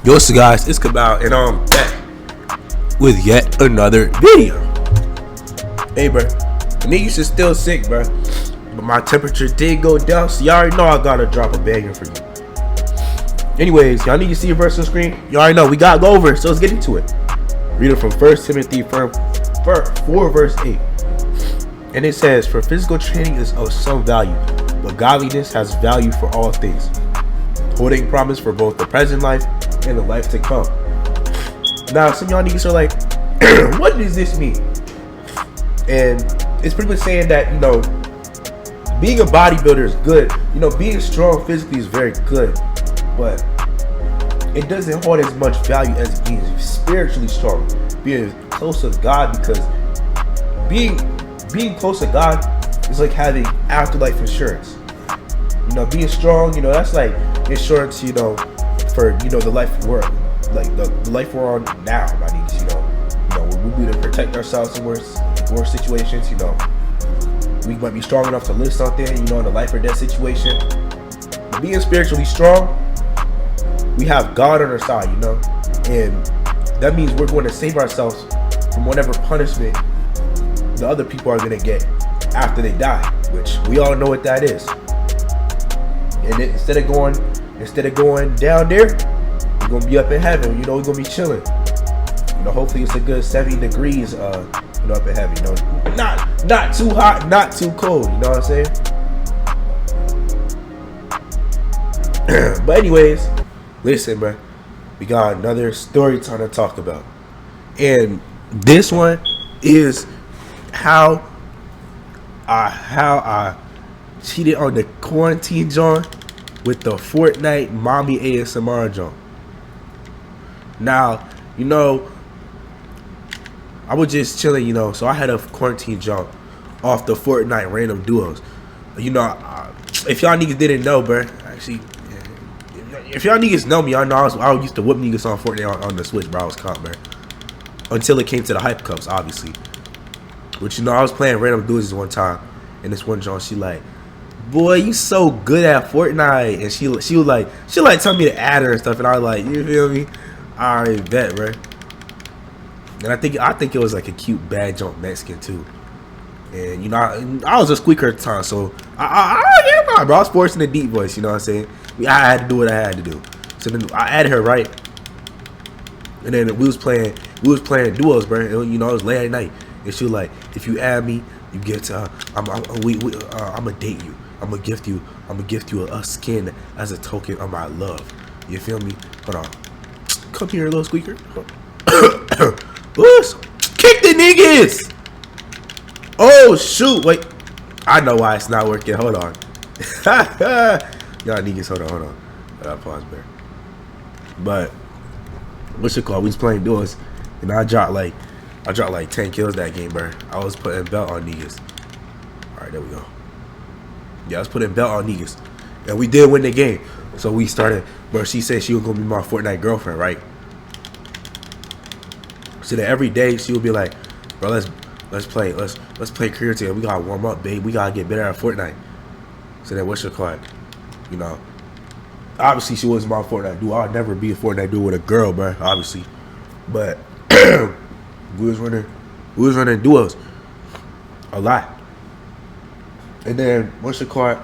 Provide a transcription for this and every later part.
Yo, so guys, it's Cabal, and I'm back with yet another video. Hey, bro, the niggas is still sick, bro, but my temperature did go down, so y'all already know I gotta drop a banger for you. Anyways, y'all need to see your verse on the screen. You already know we gotta go over it, so let's get into it. Read it from 1 Timothy 4 verse 8, and it says, "For physical training is of some value, but godliness has value for all things, holding promise for both the present life and the life to come." Now, some of y'all niggas are like, what does this mean? And it's pretty much saying that, you know, being a bodybuilder is good. You know, being strong physically is very good, but it doesn't hold as much value as being spiritually strong, being close to God, because being close to God is like having afterlife insurance. You know, being strong, you know, that's like insurance, you know, for, you know, the life we're, like the life we're on now, my niggas, you know, we need to protect ourselves in worse situations, you know. We might be strong enough to live something, you know, in a life or death situation. But being spiritually strong, we have God on our side, you know, and that means we're going to save ourselves from whatever punishment the other people are going to get after they die, which we all know what that is. And instead of going down there, we're gonna be up in heaven. You know, we're gonna be chilling. You know, hopefully it's a good 70 degrees, you know, up in heaven. You know, not too hot, not too cold. You know what I'm saying? But anyways, listen, bro, we got another story time to talk about, and this one is how I cheated on the quarantine John with the FORTNITE Mommy ASMR Jawn. Now, you know, I was just chilling, you know, so I had a quarantine Jawn off the FORTNITE random duos. You know, if y'all niggas didn't know, bro, actually, if y'all niggas know me, I know I used to whip niggas on FORTNITE on the Switch, bro. I was caught, bro, until it came to the hype cups, obviously. But you know, I was playing random duos one time, and this one Jawn, she like, "Boy, you so good at FORTNITE," and she was like tell me to add her and stuff, and I was like, you feel me? I already bet, bro. And I think it was like a cute bad jump Mexican too. And you know, I was a squeaker at the time, so I bro, I was forcing a deep voice, you know what I'm saying? I had to do what I had to do. So then I added her, right? And then we was playing duos, bro. And, you know, it was late at night, and she was like, "If you add me, you get to I'ma date you. I'ma gift you a skin as a token of my love." You feel me? Hold on. Come here, little squeaker. Kick the niggas! Oh shoot! Wait, I know why it's not working. Hold on. Y'all niggas, hold on. Pause, bro. But what's it called? We was playing duos, and I dropped like 10 kills that game, bro. I was putting belt on niggas. All right, there we go. Yeah, I was putting belt on niggas, and we did win the game. So we started, bro. She said she was gonna be my FORTNITE girlfriend, right? So that every day she would be like, "Bro, let's play career together. We gotta warm up, babe. We gotta get better at FORTNITE." So then what's your card? You know, obviously she wasn't my FORTNITE dude. I'd never be a FORTNITE dude with a girl, bro. Obviously, but we was running duos a lot. And then what's your card?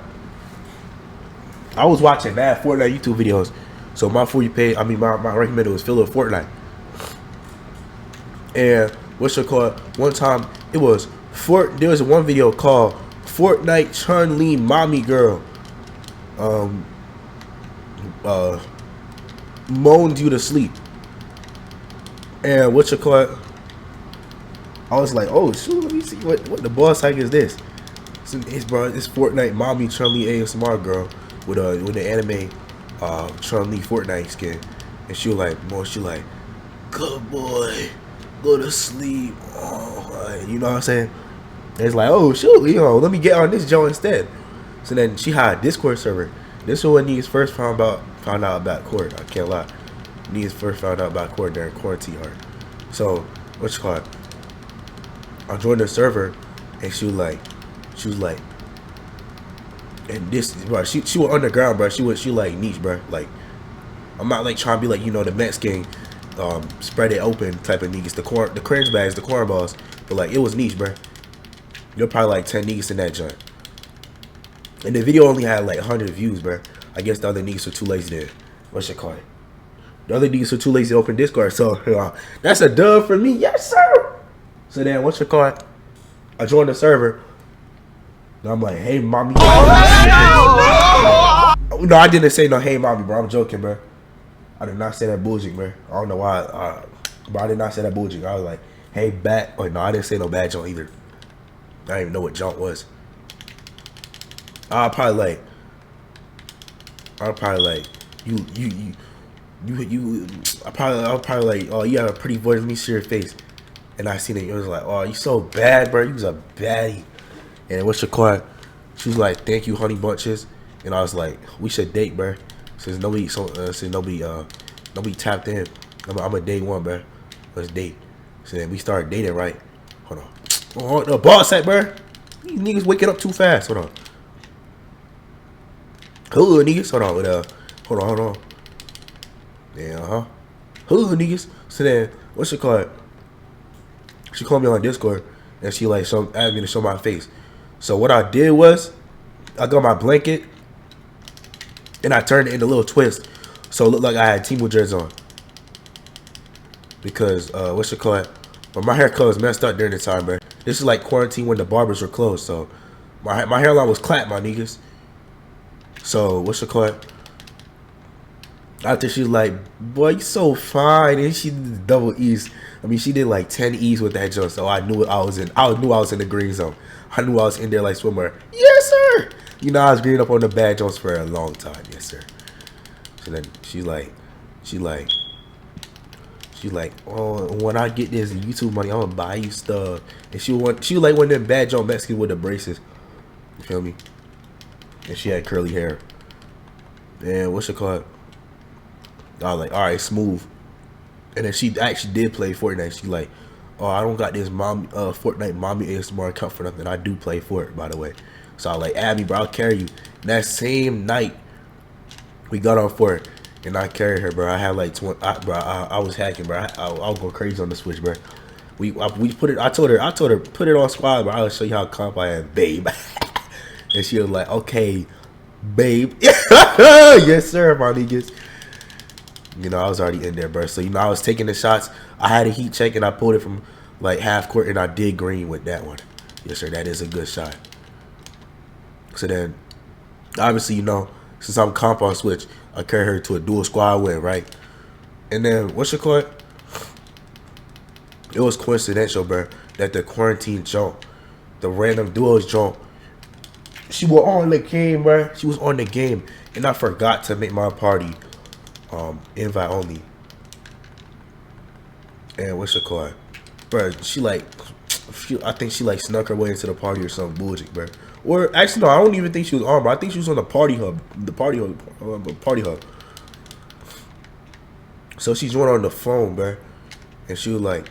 I was watching mad FORTNITE YouTube videos, so my For You page, my recommended was filled with FORTNITE. And what's your call? One time it was there was one video called FORTNITE Chun-Li Mommy Girl moaned you to sleep. And what's your call? I was like, oh shoot, let me see what the boss hike is this. It's FORTNITE Mommy Chun-Li ASMR girl with the anime Chun-Li FORTNITE skin, and she was like, "Good boy, go to sleep." Oh, you know what I'm saying? And it's like, oh shoot, you know, let me get on this Joe instead. So then she had a Discord server. This is when Nia's first found out about Cord. I can't lie. Nia's first found out about Cord during quarantine hard. So what's it called? I joined the server, and she was like, and this, bro, she was underground, bro. She like niche, bro. Like I'm not like trying to be like, you know, the Mexican spread it open type of niggas, the cringe bags, the cornballs. But like, it was niche, bro. You're probably like 10 niggas in that joint. And the video only had like 100 views, bro. I guess the other niggas were too lazy to, what's your call? The other niggas were too lazy to open Discord. So that's a dub for me. Yes, sir. So then, what's your call? I joined the server. And I'm like, hey, mommy. No, I didn't say no, hey, mommy, bro. I'm joking, bro. I did not say that bullshit, bro. I don't know why. But I did not say that bullshit. I was like, hey, bat. Oh, no, I didn't say no bad junk either. I didn't even know what junk was. I'll probably like, I'll probably like, oh, you have a pretty voice, let me see your face. And I seen it, it was like, oh, you so bad, bro, you was a baddie. And what's your call? She was like, thank you, honey bunches. And I was like, we should date, bro. Since nobody tapped in. I'm a day one, bro. Let's date. So then we started dating, right? Hold on. Oh, the ball set, bro. These niggas waking up too fast. Hold on. Who niggas? Hold on. Yeah, Who niggas? So then, what's she called? She called me on Discord and she like asked me to show my face. So what I did was, I got my blanket and I turned it into a little twist, so it looked like I had Timo jersey on. Because what's she called? But my hair color was messed up during the time, bro. This is like quarantine when the barbers were closed, so my hairline was clapped, my niggas. So what's the call? After she's like, boy, you so fine, and she did double E's. I mean, she did like 10 E's with that jump, so I knew I was in the green zone. I knew I was in there like swimwear. Yes, sir. You know, I was green up on the bad jumps for a long time. Yes, sir. So then she's like, oh, when I get this YouTube money, I'm gonna buy you stuff. And she was like one of them bad jump Mexicans with the braces. You feel me? And she had curly hair. And what's it called? I was like, all right, smooth. And then she actually did play Fortnite. She like, oh, I don't got this Fortnite Mommy ASMR account for nothing. I do play for it, by the way. So I was like, add me, bro. I'll carry you. And that same night, we got on for it, and I carried her, bro. I had like 20, bro. I was hacking, bro. I was going crazy on the Switch, bro. We put it. I told her put it on squad, bro. I'll show you how comp I am, babe. And she was like, okay, babe. Yes, sir, my niggas. You know, I was already in there, bro. So, you know, I was taking the shots. I had a heat check, and I pulled it from, like, half court, and I did green with that one. Yes, sir, that is a good shot. So then, obviously, you know, since I'm comp on Switch, I carry her to a dual squad win, right? And then, what's your call? It was coincidental, bro, that the quarantine jump, the random duos jump, she was on the game, bro. She was on the game, and I forgot to make my party invite only. And what's it called, bro? I think she like snuck her way into the party or some bullshit, bro. Or actually, no, I don't even think she was on, bro. I think she was on the party hub, party hub. So she joined on the phone, bro, and she was like,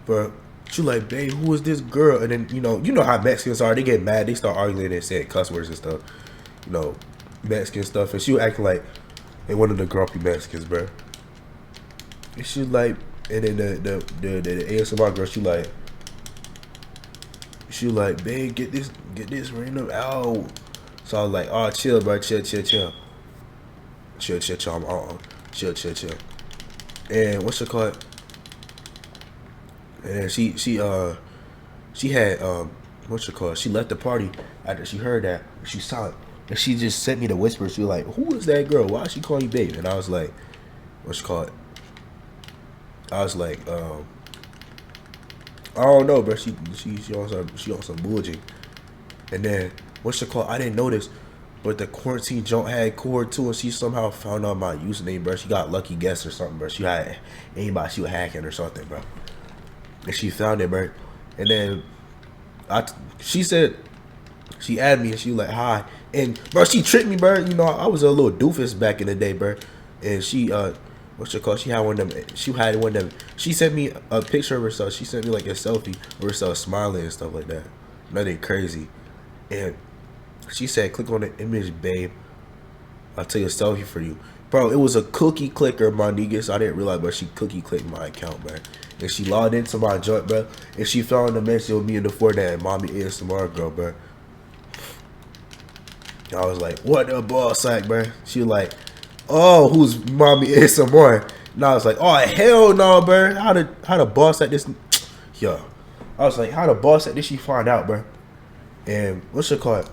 bro. She like, babe, who is this girl? And then, you know how Mexicans are. They get mad. They start arguing and saying cuss words and stuff. You know, Mexican stuff. And she was acting like they one of the grumpy Mexicans, bro. And she was like, and then the ASMR girl, she was like, babe, get this random out. So I was like, oh, chill, bro, chill. Chill. And what's it called? And she had what's it called? She left the party after she heard that. She saw it, and she just sent me the whisper. She was like, "Who is that girl? Why is she calling you babe?" And I was like, "What's it called?" I was like, "I don't know, bro. She on some bullshit." And then what's it called? I didn't notice, but the quarantine junk had cord too, and she somehow found out my username, bro. She got lucky guess or something, bro. She had anybody she was hacking or something, bro. And she found it, bro. And then she said, she added me and she was like, hi. And bro, she tricked me, bro. You know, I was a little doofus back in the day, bro. And she what's it called? She had one of them. She sent me a picture of herself. She sent me like a selfie of herself smiling and stuff like that. Nothing crazy. And she said, click on the image, babe. I'll take a selfie for you. Bro, it was a cookie clicker, my niggas. I didn't realize, but she cookie clicked my account, man. And she logged into my joint, bro. And she found the message with me in the FORTNITE Mommy ASMR girl, bro. I was like, what the ball sack, bro? She was like, oh, who's Mommy ASMR? And I was like, oh, hell no, bro. How the boss at this? Yo. I was like, how the boss at this she find out, bro? And what's it called?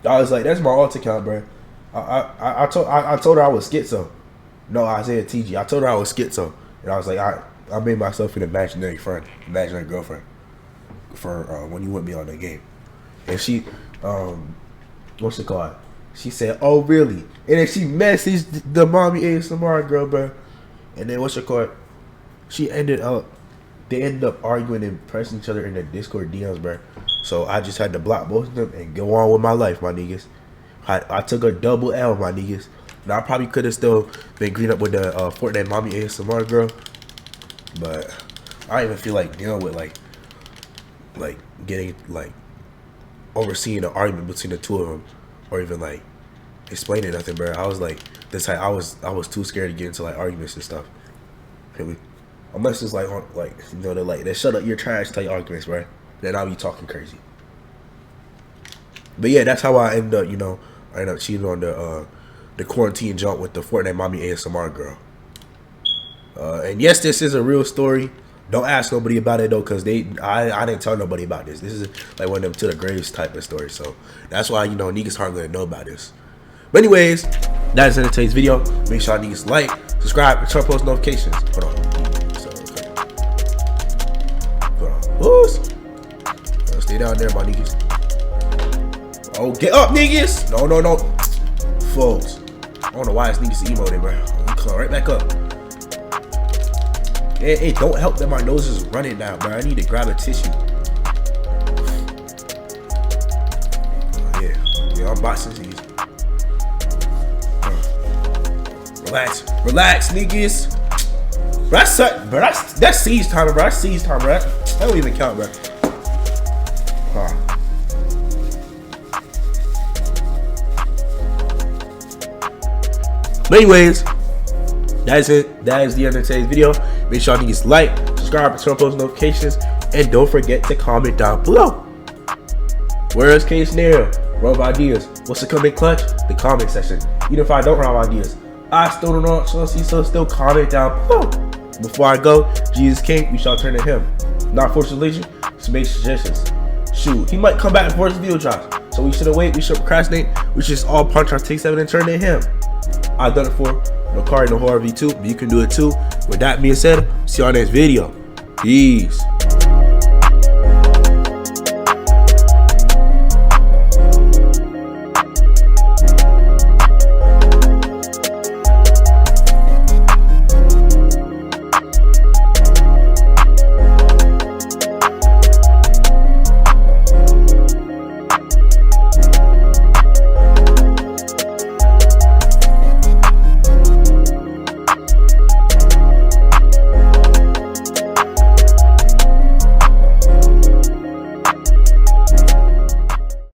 I was like, that's my alt account, bro. I told her I was schizo. No, I said TG. I told her I was schizo. And I was like, I made myself an imaginary friend, imaginary girlfriend for when you with me on the game. And she, what's it called? She said, oh, really? And then she messaged the Mommy ASMR girl, bro. And then what's it called? They ended up arguing and pressing each other in the Discord DMs, bro. So I just had to block both of them and go on with my life, my niggas. I took a double L, my niggas. Now I probably could have still been green up with the FORTNITE Mommy ASMR girl, but I don't even feel like dealing with like getting like overseeing the argument between the two of them, or even like explaining nothing, bro. I was like this type. I was too scared to get into like arguments and stuff. Feel me? Unless it's like on, like, you know, they're like, they shut up your trash type arguments, right? Then I'll be talking crazy. But yeah, that's how I end up, you know, I end up cheating on the quarantine jump with the FORTNITE Mommy ASMR girl. And yes, this is a real story. Don't ask nobody about it though, cause I didn't tell nobody about this. This is like one of them to the graves type of story. So that's why, you know, niggas hardly know about this. But anyways, that is it for today's video. Make sure y'all niggas like, subscribe, and turn post notifications. Hold on. Stay down there, my niggas. Oh, get up, niggas! No. Folks. I don't know why this niggas emoting, bro. Come right back up. Hey, don't help that my nose is running now, bro. I need to grab a tissue. Yeah, I'm boxing these. Relax, niggas. Bro, that's siege time, bro. That's siege time, bro. That don't even count, bro. But anyways, that is it. That is the end of today's video. Make sure y'all niggas like, subscribe, and turn on post notifications, and don't forget to comment down below. Worst case scenario, rub ideas. What's the coming clutch? The comment section. Even if I don't rub ideas, I still don't know. So still comment down below. Before I go, Jesus King, we shall turn to Him. Not force religion. Just make suggestions. Shoot, He might come back before this video drops. So we shouldn't wait. We should procrastinate. We should just all punch our take 7 and turn to Him. I've done it for no car, no horror V2, but you can do it too. With that being said, see y'all next video. Peace.